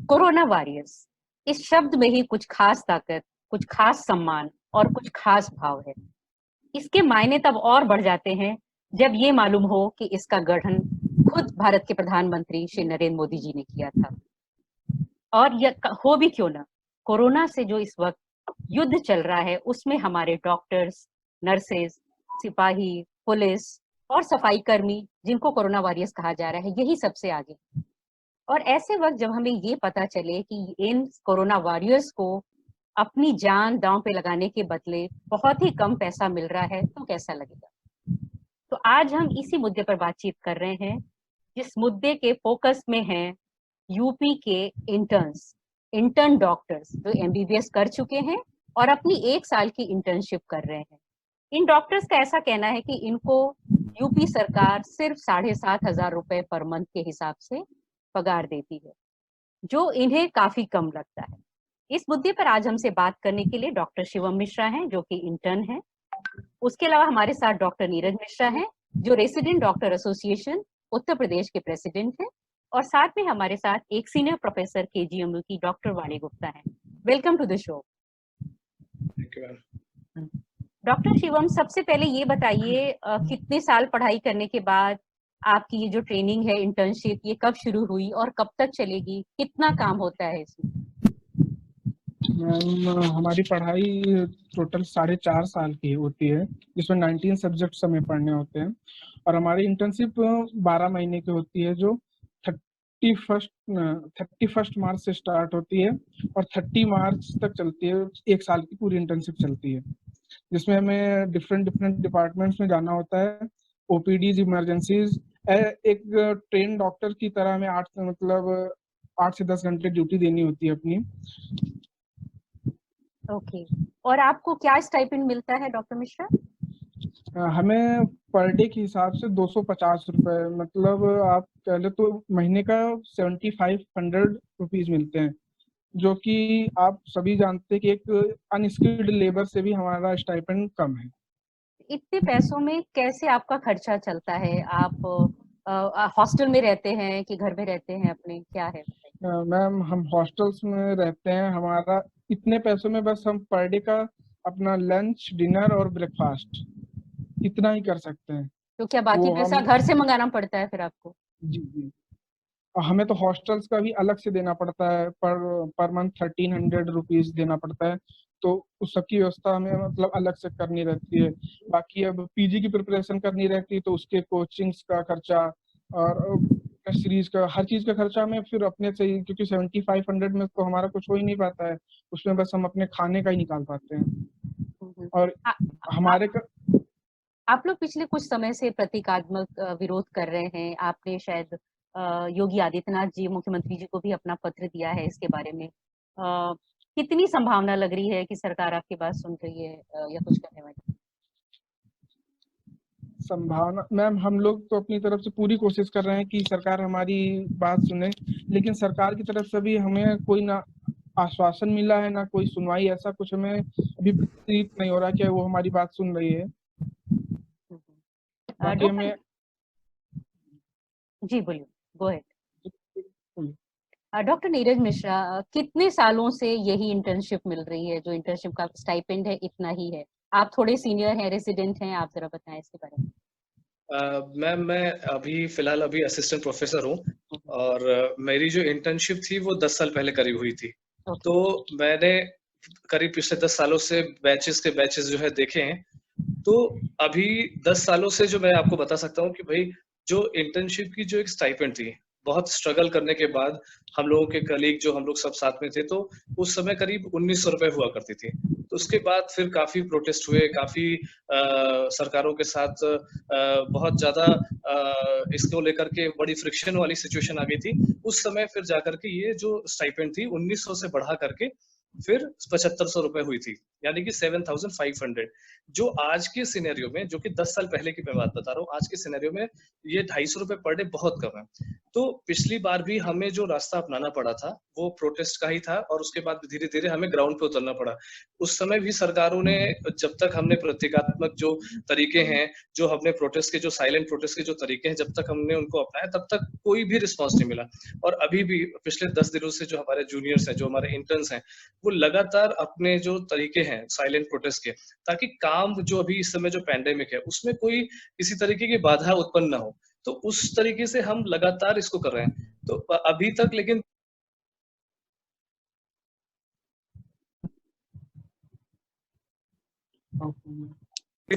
Corona warriors, इस शब्द में ही कुछ खास ताकत, कुछ खास सम्मान और कुछ खास भाव है। इसके मायने तब और बढ़ जाते हैं जब ये मालूम हो कि इसका गठन खुद भारत के प्रधानमंत्री श्री नरेंद्र मोदी जी ने किया था। और यह हो भी क्यों ना, कोरोना से जो इस वक्त युद्ध चल रहा है उसमें हमारे डॉक्टर्स, नर्सेज, सिपाही, पुलिस और सफाई कर्मी, जिनको कोरोना वॉरियर्स कहा जा रहा है, यही सबसे आगे। और ऐसे वक्त जब हमें ये पता चले कि इन कोरोना वॉरियर्स को अपनी जान दांव पे लगाने के बदले बहुत ही कम पैसा मिल रहा है, तो कैसा लगेगा। तो आज हम इसी मुद्दे पर बातचीत कर रहे हैं, जिस मुद्दे के फोकस में हैं यूपी के इंटर्न डॉक्टर्स जो एमबीबीएस कर चुके हैं और अपनी 1 साल की इंटर्नशिप कर रहे हैं। इन डॉक्टर्स का ऐसा कहना है कि इनको यूपी सरकार सिर्फ 7,500 रुपए पर मंथ के हिसाब से पगार देती है, जो इन्हें काफी कम लगता है। इस मुद्दे पर आज हमसे बात करने के लिए डॉक्टर शिवम मिश्रा हैं, जो कि इंटर्न हैं। उसके अलावा हमारे साथ डॉक्टर नीरज मिश्रा हैं, जो resident doctor association Uttar Pradesh के प्रेसिडेंट हैं। और साथ में हमारे साथ एक सीनियर प्रोफेसर केजीएमयू की डॉक्टर वाणी गुप्ता हैं। Welcome to the show. Doctor Shivam, सबसे पहले ये बताइए, कितने साल पढ़ाई करने के बाद आपकी ये जो ट्रेनिंग है, इंटर्नशिप, ये कब शुरू हुई और कब तक चलेगी, कितना काम होता है इसमें? मैम, हमारी पढ़ाई टोटल 4.5 साल की होती है, जिसमें 19 सब्जेक्ट्स हमें पढ़ने होते हैं। और हमारी इंटर्नशिप 12 महीने की होती है, जो 31 मार्च से स्टार्ट होती है और 30 मार्च तक चलती है। 1 साल की पूरी इंटर्नशिप चलती है, जिसमें हमें डिफरेंट डिपार्टमेंट्स में जाना होता है। ओपीडीज, इमरजेंसीज, एक ट्रेन डॉक्टर की तरह हमें 8 से 10 घंटे ड्यूटी देनी होती है अपनी। ओके। और आपको क्या स्टाइपेंड मिलता है डॉक्टर मिश्रा? हमें पर डे के हिसाब से 250 रुपए, मतलब आप पहले तो महीने का 7500 रुपीज मिलते हैं, जो कि आप सभी जानते हैं कि एक अनस्किल्ड लेबर से भी हमारा स्टाइपेंड कम है। इतने पैसों में कैसे आपका खर्चा चलता है? आप हॉस्टल में रहते हैं कि घर में रहते हैं अपने, क्या है? मैम, हम हॉस्टल्स में रहते हैं। हमारा इतने पैसों में बस हम पर डे का अपना लंच, डिनर और ब्रेकफास्ट इतना ही कर सकते हैं। तो क्या बाकी वो पैसा हम घर से मंगाना पड़ता है फिर आपको? जी जी, और हमें तो हॉस्टल्स का भी अलग से देना पड़ता है। पर मंथ 1300 रुपीज देना पड़ता है। तो उस सब की व्यवस्था हमें मतलब अलग से करनी रहती है। बाकी अब पीजी की प्रिपरेशन करनी रहती है, तो उसके कोचिंग्स का खर्चा और सीरीज का, हर चीज का खर्चा हमें फिर अपने से ही, क्योंकि 7500 में तो हमारा कुछ हो ही नहीं पाता है। उसमें बस हम अपने खाने का ही निकाल पाते हैं। और आ, आ, हमारे का आप लोग पिछले कुछ समय से प्रतीकात्मक विरोध कर रहे हैं। आपने शायद योगी आदित्यनाथ जी, मुख्यमंत्री जी को भी अपना पत्र दिया है इसके बारे में। कितनी संभावना लग रही है कि सरकार आपकी बात सुन रही है या कुछ करने वाली? संभावना मैम, हम लोग तो अपनी तरफ से पूरी कोशिश कर रहे हैं कि सरकार हमारी बात सुने, लेकिन सरकार की तरफ से भी हमें कोई ना आश्वासन मिला है, ना कोई सुनवाई। ऐसा कुछ हमें अभी प्रतीत नहीं हो रहा कि वो हमारी बात सुन रही है। बाकी डॉक्टर हमें जी बोलिए, go ahead. Doctor Neeraj Mishra, कितने सालों से यही इंटर्नशिप मिल रही है, जो इंटर्नशिप का स्टाइपेंड है इतना ही है? आप थोड़े सीनियर हैं, रेसिडेंट हैं, आप जरा बताएं इसके बारे में। मैम, मैं अभी असिस्टेंट प्रोफेसर हूँ और मेरी जो इंटर्नशिप थी वो 10 साल पहले करी हुई थी। तो मैंने करीब पिछले 10 सालों से बैचेस जो है देखे हैं। तो अभी 10 सालों से जो मैं आपको बता सकता हूँ कि भाई, जो इंटर्नशिप की जो एक स्टाइपेंड थी, बहुत स्ट्रगल करने के बाद हम लोगों के कलीग जो हम लोग सब साथ में थे, तो उस समय करीब 1900 रुपए हुआ करती थी। तो उसके बाद फिर काफी प्रोटेस्ट हुए, काफी सरकारों के साथ बहुत ज्यादा इसको लेकर के बड़ी फ्रिक्शन वाली सिचुएशन आ गई थी। उस समय फिर जाकर के ये जो स्टाइपेंड थी 1900 से बढ़ा करके फिर 7500 रुपए हुई थी, यानी कि 7500। जो आज के सिनेरियो में, जो कि 10 साल पहले की मैं बात बता रहा हूँ, आज के सिनेरियो में ये 250 रुपए पर डे बहुत कम है। तो पिछली बार भी हमें जो रास्ता अपनाना पड़ा था वो प्रोटेस्ट का ही था, और उसके बाद धीरे धीरे हमें ग्राउंड पे उतरना पड़ा। उस समय भी सरकारों ने, जब तक हमने प्रतीकात्मक जो तरीके हैं, जो हमने प्रोटेस्ट के, जो साइलेंट प्रोटेस्ट के जो तरीके हैं, जब तक हमने उनको अपनाया तब तक कोई भी रिस्पॉन्स नहीं मिला। और अभी भी पिछले 10 दिनों से जो हमारे जूनियर्स हैं, जो हमारे इंटर्न्स हैं, वो लगातार अपने जो तरीके हैं साइलेंट प्रोटेस्ट के, ताकि काम जो अभी इस समय जो पैंडेमिक है उसमें कोई किसी तरीके की बाधा उत्पन्न ना हो, तो उस तरीके से हम लगातार इसको कर रहे हैं। तो अभी तक लेकिन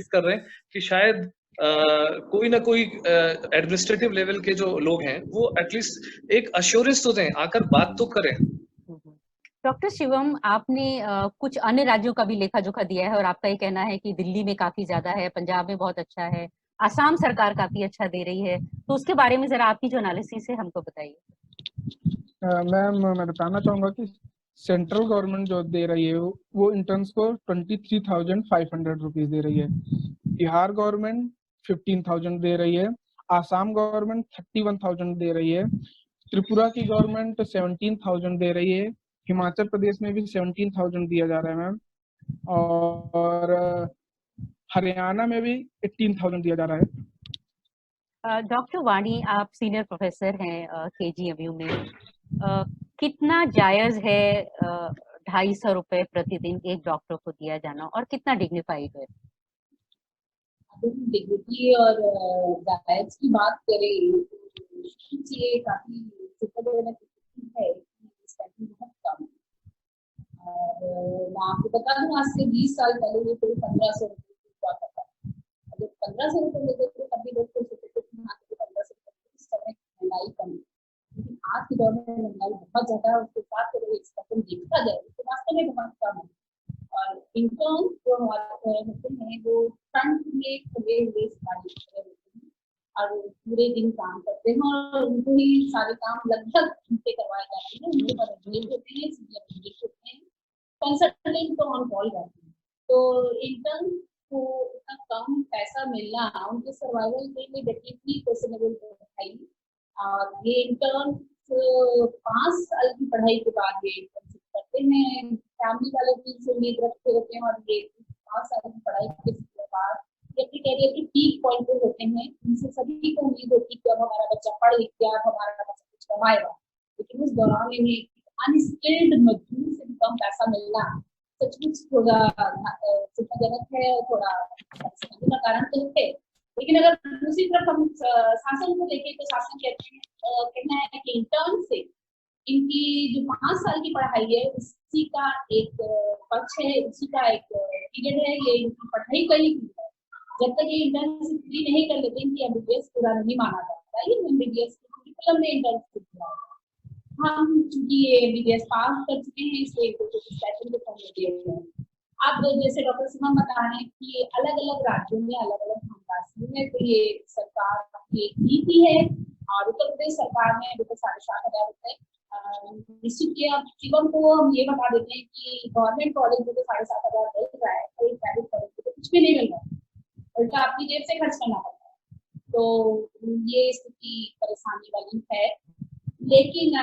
कर रहे हैं कि शायद कोई ना कोई एडमिनिस्ट्रेटिव लेवल के जो लोग हैं वो एटलीस्ट एक अश्योरेंस तो दें, आकर बात तो करें। डॉक्टर शिवम, आपने कुछ अन्य राज्यों का भी लेखा जोखा दिया है और आपका ये कहना है कि दिल्ली में काफी ज्यादा है, पंजाब में बहुत अच्छा है, आसाम सरकार काफी अच्छा दे रही है, तो उसके बारे में जरा आपकी जो एनालिसिस है हमको बताइए। मैम, मैं बताना चाहूंगा कि सेंट्रल गवर्नमेंट जो दे रही है वो इंटर्न्स को 23,500 रुपीज दे रही है। बिहार गवर्नमेंट 15,000 दे रही है। आसाम गवर्नमेंट 31,000 दे रही है। त्रिपुरा की गवर्नमेंट 17,000 दे रही है। हिमाचल प्रदेश में भी 17,000 दिया जा रहा है मैम। और हरियाणा में भी 18,000 दिया जा रहा है। डॉक्टर वाणी, आप सीनियर प्रोफेसर हैं KGMU में, कितना जायज है 250 रुपए प्रतिदिन एक डॉक्टर को दिया जाना, और कितना डिग्निफाइड है? डिग्निटी और जायज की बात करें तो ये काफी चिंताजनक है कि इसका बहुत कम है। और मैं आपको बता दूं, आज से 20 साल पहले ये कोई 1500 रुपये हुआ करता था। अगर 1500 रुपये लेते थे तभी लोग सोचते थे कि 1500 रुपये, इस समय महंगाई कम है, लेकिन आज के दौर में महंगाई बहुत ज्यादा है। उसके साथ अगर एक सेकंड देखा जाए तो वास्तव में बहुत कम है। और इंटर्न जो हमारे होते हैं वो फ्रंट में खुले हुए होते हैं और पूरे दिन काम करते हैं और उनको ही सारे काम लगभग उनसे करवाए जाते हैं। उनके पास होते हैं, सीनियर होते हैं, कंसल्टेंट तो ऑन कॉल रहते हैं। तो इंटर्न को इतना कम पैसा मिलना उनके सर्वाइवल के लिए डेफिनेटली क्वेश्चनेबल है। और ये इंटर्न 5 साल की पढ़ाई के बाद ये करते हैं। फैमिली वाले भी से उम्मीद रखते होते हैं और ये 5 साल की पढ़ाई के बाद अपने कैरियर के पीक पॉइंट पे होते हैं। इनसे सभी को उम्मीद होती है कि अब हमारा बच्चा पढ़ लिख गया, हमारा बच्चा कुछ कमाएगा, लेकिन उस दौरान इन्हें अनस्किल्ड मजदूर से भी कम पैसा मिलना सचमुच थोड़ा चिंताजनक है और थोड़ा समझने का कारण तो है। लेकिन अगर दूसरी तरफ हम शासन को देखें तो शासन कहना है कि इंटर्न से इनकी जो 5 साल की पढ़ाई है उसी का एक पक्ष है, उसी का एक पीरियड है, ये इनकी पढ़ाई का ही है। जब तक ये इंटर्नशिप पूरी नहीं कर लेते इनकी एमबीबीएस पूरा नहीं माना जाता। ये एमबीबीएस करिकुलम में इंटर्नशिप पूरा होगा। हम चूंकि ये एमबीबीएस पास कर चुके हैं इसलिए स्टाइपेंड के फॉर्म में दिए हुए हैं। अब जैसे डॉक्टर सुमन बता रहे हैं कि अलग अलग राज्यों में अलग अलग हमरासियों में तो ये सरकार की एक नीति है और उत्तर प्रदेश सरकार ने अभी तक 7,500 रुपए निश्चित किया। शिवम को हम ये बता देते हैं कि गवर्नमेंट कॉलेज में तो 7,500 मिल रहा है, कोई प्राइवेट कॉलेज में तो कुछ भी नहीं मिल रहा है, उल्टा अपनी जेब से खर्च करना पड़ता है। तो ये स्थिति परेशानी वाली है। लेकिन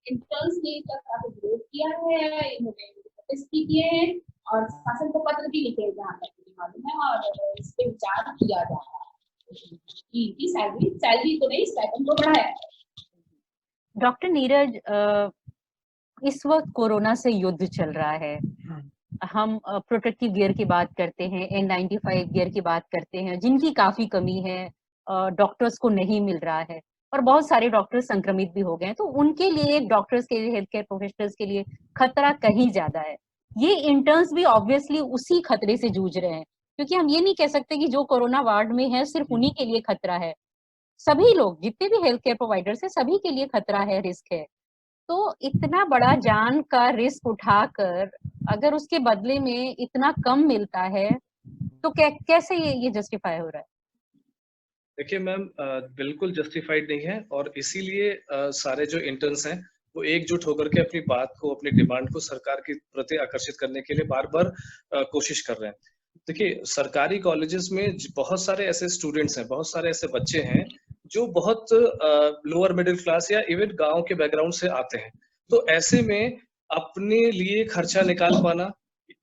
इंटर्न्स ने इसका काफी विरोध किया है, इन्होंने प्रोटेस्ट भी किए हैं और शासन को पत्र भी लिखे जहाँ तक मुझे मालूम है और इस पे विचार किया जा रहा है कि सैलरी तो नहीं, स्टाइपेंड को बढ़ाया है। डॉक्टर नीरज, इस वक्त कोरोना से युद्ध चल रहा है। हम प्रोटेक्टिव गियर की बात करते हैं, N95 गियर की बात करते हैं, जिनकी काफी कमी है, डॉक्टर्स को नहीं मिल रहा है और बहुत सारे डॉक्टर्स संक्रमित भी हो गए हैं। तो उनके लिए, डॉक्टर्स के लिए, हेल्थ केयर प्रोफेशनल्स के लिए खतरा कहीं ज्यादा है। ये इंटर्न्स भी ऑब्वियसली उसी खतरे से जूझ रहे हैं, क्योंकि हम ये नहीं कह सकते कि जो कोरोना वार्ड में है सिर्फ उन्हीं के लिए खतरा है। सभी लोग, जितने भी हेल्थ केयर प्रोवाइडर्स है, सभी के लिए खतरा है, रिस्क है। तो इतना बड़ा जान का रिस्क उठाकर अगर उसके बदले में इतना कम मिलता है तो कैसे ये जस्टिफाई हो रहा है? देखिए मैम, बिल्कुल जस्टिफाइड नहीं है और इसीलिए सारे जो इंटर्न्स हैं वो एकजुट होकर के अपनी बात को, अपनी डिमांड को सरकार के प्रति आकर्षित करने के लिए बार-बार कोशिश कर रहे हैं। देखिए, सरकारी कॉलेजेस में बहुत सारे ऐसे स्टूडेंट्स हैं, बहुत सारे ऐसे बच्चे हैं जो बहुत लोअर मिडिल क्लास या इवन गांव के बैकग्राउंड से आते हैं। तो ऐसे में अपने लिए खर्चा निकाल पाना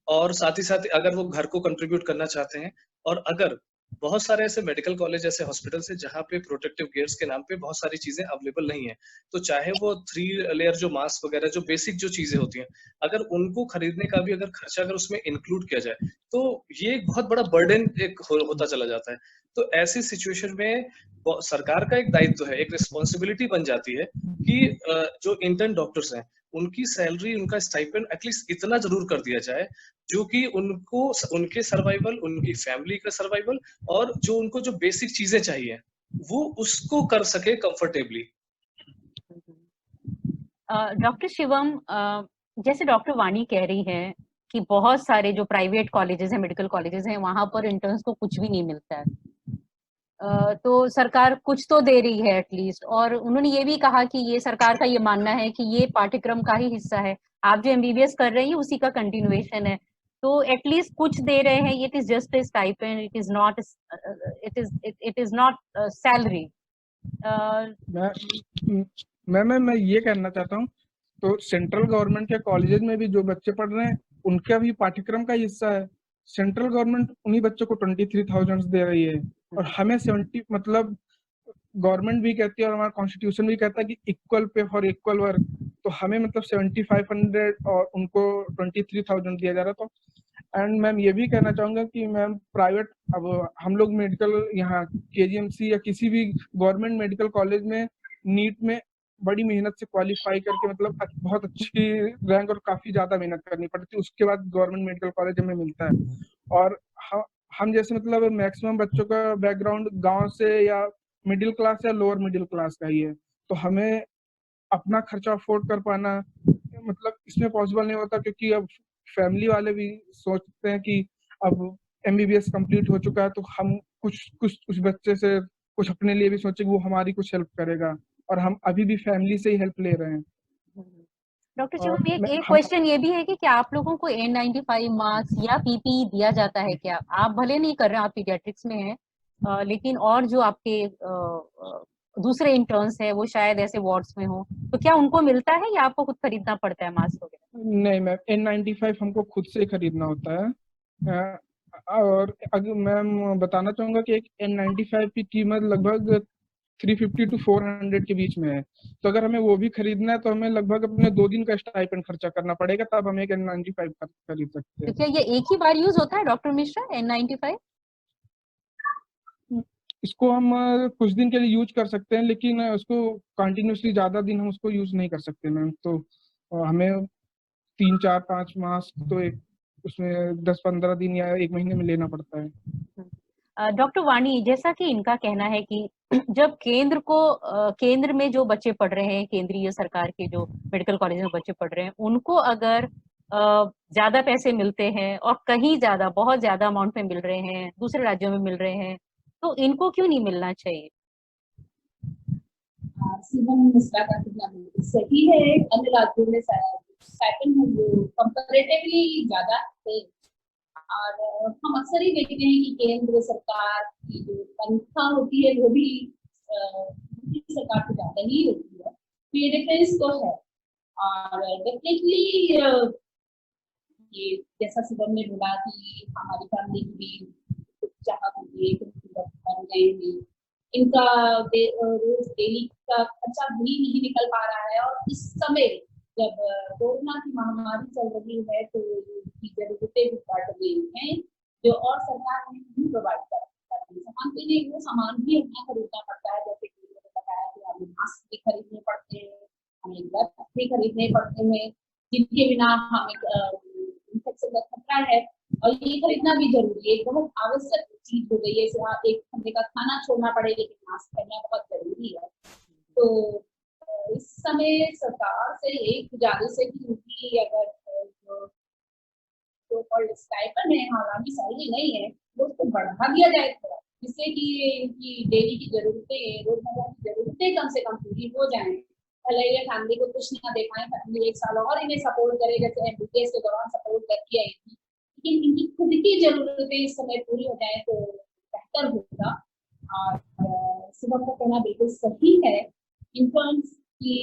और साथ ही साथ अगर वो घर को कंट्रीब्यूट करना चाहते हैं, और अगर बहुत सारे ऐसे मेडिकल कॉलेज, ऐसे हॉस्पिटल्स हैं जहाँ पे प्रोटेक्टिव गियर्स के नाम पे बहुत सारी चीजें अवेलेबल नहीं है, तो चाहे वो 3 लेयर जो मास्क वगैरह जो बेसिक जो चीजें होती हैं, अगर उनको खरीदने का भी अगर खर्चा अगर उसमें इंक्लूड किया जाए, तो ये एक बहुत बड़ा बर्डन होता चला जाता है। तो ऐसी सिचुएशन में सरकार का एक दायित्व है, एक रिस्पॉन्सिबिलिटी बन जाती है कि जो इंटर्न डॉक्टर्स हैं उनकी सैलरी, उनका स्टाइपेंड एटलीस्ट इतना जरूर कर दिया जाए जो कि उनको, उनके सर्वाइवल, उनकी फैमिली का सर्वाइवल और जो उनको जो बेसिक चीजें चाहिए वो उसको कर सके कंफर्टेबली। डॉक्टर शिवम, जैसे डॉक्टर वाणी कह रही है कि बहुत सारे जो प्राइवेट कॉलेजेस हैं, मेडिकल कॉलेजेस हैं, वहां पर इंटर्न्स को कुछ भी नहीं मिलता है। तो सरकार कुछ तो दे रही है एटलीस्ट, और उन्होंने ये भी कहा कि ये सरकार का ये मानना है कि ये पाठ्यक्रम का ही हिस्सा है, आप जो एमबीबीएस कर रहे हैं उसी का कंटिन्यूएशन है, तो एटलीस्ट कुछ दे रहे हैं। It is just a stipend, it is not salary. मैं ये कहना चाहता हूँ, तो सेंट्रल गवर्नमेंट के कॉलेजेस में भी जो बच्चे पढ़ रहे हैं उनका भी पाठ्यक्रम का हिस्सा है। सेंट्रल गवर्नमेंट उन्हीं बच्चों को 23,000 दे रही है और हमें 70, मतलब गवर्नमेंट भी कहती है और हमारा कॉन्स्टिट्यूशन भी कहता है कि equal pay for equal work, तो हमें मतलब 7500 और उनको 23,000 दिया जा रहा था। एंड मैम ये भी कहना चाहूंगा कि मैम प्राइवेट, अब हम लोग मेडिकल यहाँ केजीएमसी या किसी भी गवर्नमेंट मेडिकल कॉलेज में नीट में बड़ी मेहनत से क्वालिफाई करके मतलब बहुत अच्छी रैंक और काफी ज्यादा मेहनत करनी पड़ती है, उसके बाद गवर्नमेंट मेडिकल कॉलेज हमें मिलता है। और हम जैसे मतलब मैक्सिमम बच्चों का बैकग्राउंड गांव से या मिडिल क्लास या लोअर मिडिल क्लास का ही है, तो हमें अपना खर्चा अफोर्ड कर पाना मतलब इसमें पॉसिबल नहीं होता, क्योंकि अब फैमिली वाले भी सोचते हैं कि अब एमबीबीएस कंप्लीट हो चुका है तो हम कुछ बच्चे से कुछ अपने लिए भी सोचे कि वो हमारी कुछ हेल्प करेगा, और हम अभी भी फैमिली से ही हेल्प ले रहे हैं। डॉक्टर शिवम, एक क्वेश्चन ये भी है कि क्या आप लोगों को N95 मास्क या पीपीई दिया जाता है क्या? आप भले नहीं कर रहे हैं, आप पीडियाट्रिक्स में हैं, लेकिन और जो आपके दूसरे इंटर्न्स हैं वो शायद ऐसे वार्ड्स में हो, तो क्या उनको मिलता है या आपको खुद खरीदना पड़ता है मास्क वगैरह? नहीं मैम, N95 हमको खुद से खरीदना होता है। और अगर मैम बताना चाहूंगा कि एक N95 की कीमत लगभग 350 to 400 के बीच में है, तो अगर हमें वो भी खरीदना है तो हमें लगभग अपने 2 दिन का स्टाइपेंड खर्चा करना पड़ेगा, तब हम एक N95 खरीद सकते हैं। तो क्या ये एक ही बार यूज होता है डॉक्टर मिश्रा, N95? इसको हम कुछ दिन के लिए यूज कर सकते हैं, लेकिन उसको कंटिन्यूसली ज्यादा दिन हम उसको यूज नहीं कर सकते मैम। तो हमें 3, 4, 5 मास तो एक उसमें 10-15 दिन या 1 महीने में लेना पड़ता है। डॉक्टर वाणी, जैसा कि इनका कहना है कि जब केंद्र में जो बच्चे पढ़ रहे हैं, केंद्रीय सरकार के जो मेडिकल कॉलेज में बच्चे पढ़ रहे हैं, उनको अगर ज्यादा पैसे मिलते हैं और कहीं ज्यादा, बहुत ज्यादा अमाउंट में मिल रहे हैं, दूसरे राज्यों में मिल रहे हैं, तो इनको क्यों नहीं मिलना चाहिए? शिवम मिश्रा का कहना सही है, अन्य राज्यों में स्टाइपेंड कंपैरेटिवली ज्यादा है, और हम अक्सर ही देखते हैं कि केंद्र सरकार की जो तनख्वाह होती है वो भी सरकार से ज्यादा ही होती है, तो ये डिफरेंस तो है। और डेफिनेटली ये जैसा शिवम ने बोला कि हमारी फैमिली की भी चाहत होती है कि बन गए हैं, इनका रोज डेली का खर्चा भी नहीं निकल पा रहा है, और इस समय जब कोरोना की महामारी चल रही है तो जरूरतें भी बढ़ गई हैं, जो और सरकार नहीं प्रोवाइड कर रही है। सामान के लिए वो सामान भी अपना खरीदना पड़ता है, जैसे कि मैंने बताया कि हमें मास्क भी खरीदने पड़ते हैं, हमें ग्लव्स भी खरीदने पड़ते हैं, जिनके बिना हमें इन्फेक्शन का खतरा है, और ये खरीदना भी जरूरी है, बहुत आवश्यक चीज हो गई है। एक घंटे का खाना छोड़ना पड़े लेकिन मास्क पहनना बहुत जरूरी है। तो इस समय सरकार से एक गुजारिश है कि उनकी अगर जो स्टाइपेंड है, हालांकि सैलरी नहीं है, तो उसको बढ़ा दिया जाए थोड़ा, जिससे कि इनकी डेली की जरूरतें, रोजमर्रा की जरूरतें कम से कम पूरी हो जाएं, भले ये फैमिली को कुछ ना दे पाए, फैमिली 1 साल और इन्हें सपोर्ट करे, जैसे एमबीबीएस के दौरान सपोर्ट करती आई थी, लेकिन इनकी खुद की जरूरतें इस समय पूरी हो जाए तो बेहतर होगा। और शुभम का कहना बिल्कुल सही है, इंटर्न्स की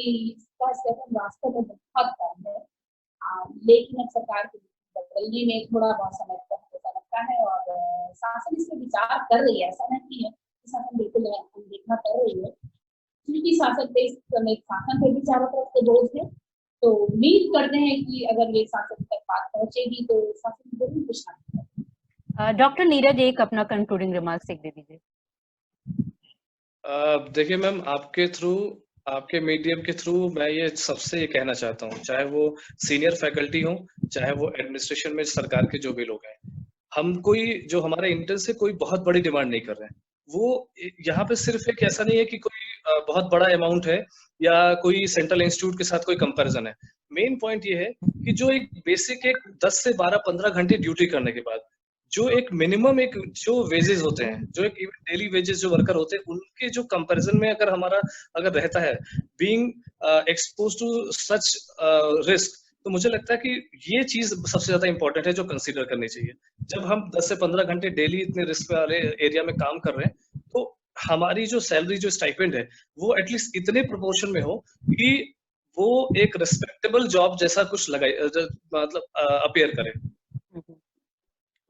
का स्टेपन वास्तव में बहुत कम है, लेकिन अब सरकार की बदलने में थोड़ा बहुत समय ऐसा लगता है, और शासन इस पर विचार कर रही है, ऐसा नहीं है कि शासन बिल्कुल अनदेखा कर रही है, क्योंकि शासन पे इस समय शासन पे भी चारों तरफ से बोझ है। तो उम्मीद करते हैं कि अगर ये शासन तक बात पहुंचेगी तो शासन जरूर कुछ ना करेगा। डॉक्टर नीरज, एक अपना कंक्लूडिंग रिमार्क्स एक दे दीजिए। देखिए मैम, आपके मीडियम के थ्रू मैं ये सबसे ये कहना चाहता हूँ, चाहे वो सीनियर फैकल्टी हो, चाहे वो एडमिनिस्ट्रेशन में सरकार के जो भी लोग हैं, हम कोई जो हमारे इंटर्न से कोई बहुत बड़ी डिमांड नहीं कर रहे हैं। वो यहाँ पे सिर्फ एक ऐसा नहीं है कि कोई बहुत बड़ा अमाउंट है या कोई सेंट्रल इंस्टीट्यूट के साथ कोई कंपैरिजन है। मेन पॉइंट ये है कि जो एक बेसिक एक 10 से 12-15 घंटे ड्यूटी करने के बाद जो एक मिनिमम एक जो वेजेस होते हैं, जो एक डेली वेजेस जो वर्कर होते हैं, उनके जो कंपैरिजन में अगर हमारा अगर रहता है being expose to such risk, तो मुझे लगता है कि ये चीज सबसे ज्यादा इंपॉर्टेंट है जो कंसीडर करनी चाहिए। जब हम 10 से 15 घंटे डेली इतने रिस्क वाले एरिया में काम कर रहे हैं, तो हमारी जो सैलरी जो स्टाइपेंड है वो एटलीस्ट इतने प्रोपोर्शन में हो कि वो एक रिस्पेक्टेबल जॉब जैसा कुछ लगाए, मतलब अपीयर करे।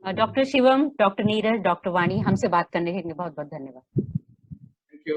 Doctor Shivam, doctor Neeraj, doctor Vani, हमसे बात करने के लिए बहुत बहुत धन्यवाद। Thank you.